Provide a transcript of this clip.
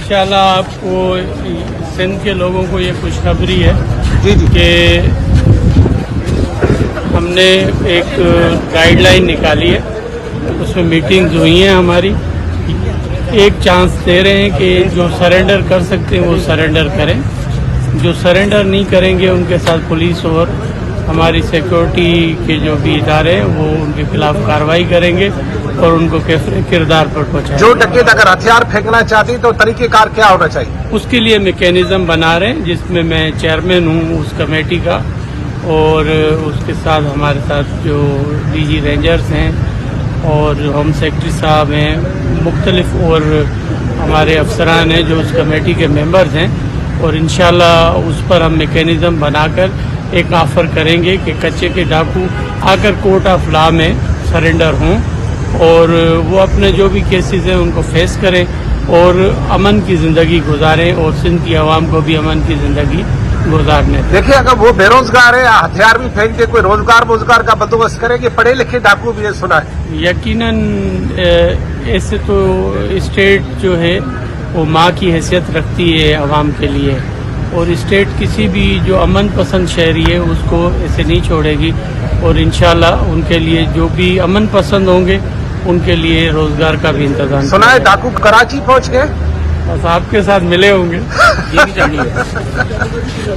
इंशाल्लाह आपको सिंध के लोगों को ये खुशखबरी है जी जी कि हमने एक गाइडलाइन निकाली है, उसमें मीटिंग्स हुई हैं हमारी। एक चांस दे रहे हैं कि जो सरेंडर कर सकते हैं वो सरेंडर करें, जो सरेंडर नहीं करेंगे उनके साथ पुलिस और हमारी सिक्योरिटी के जो भी इदारे हैं वो उनके खिलाफ कार्रवाई करेंगे और उनको किरदार पर पहुंचाएंगे। जो डकैत अगर हथियार फेंकना चाहती तो तरीकेकार क्या होना चाहिए? उसके लिए मैकेनिज्म बना रहे हैं, जिसमें मैं चेयरमैन हूँ उस कमेटी का, और उसके साथ हमारे साथ जो डीजी रेंजर्स हैं और होम सेक्रेटरी साहब हैं, मुख्तलिफ और हमारे अफसरान हैं जो उस कमेटी के मेंबर्स हैं, और इंशाल्लाह उस पर हम मैकेनिज्म बनाकर एक ऑफर करेंगे कि कच्चे के डाकू आकर कोर्ट ऑफ लॉ में सरेंडर हों और वो अपने जो भी केसेस हैं उनको फेस करें और अमन की ज़िंदगी गुजारें और सिंध की आवाम को भी अमन की ज़िंदगी गुजारने दें। देखिए, अगर वो बेरोजगार है, हथियार भी फेंक के कोई रोजगार का बंदोबस्त करेंगे, पढ़े लिखे डाकू भी ये सुना है। यकीनन ऐसे तो स्टेट जो है वो माँ की हैसियत रखती है आवाम के लिए, और स्टेट किसी भी जो अमन पसंद शहरी है उसको ऐसे नहीं छोड़ेगी, और इंशाल्लाह उनके लिए जो भी अमन पसंद होंगे उनके लिए रोजगार का भी इंतजाम। सुना है डाकू कराची पहुंच गए, बस आपके साथ मिले होंगे। ये भी चाहिए।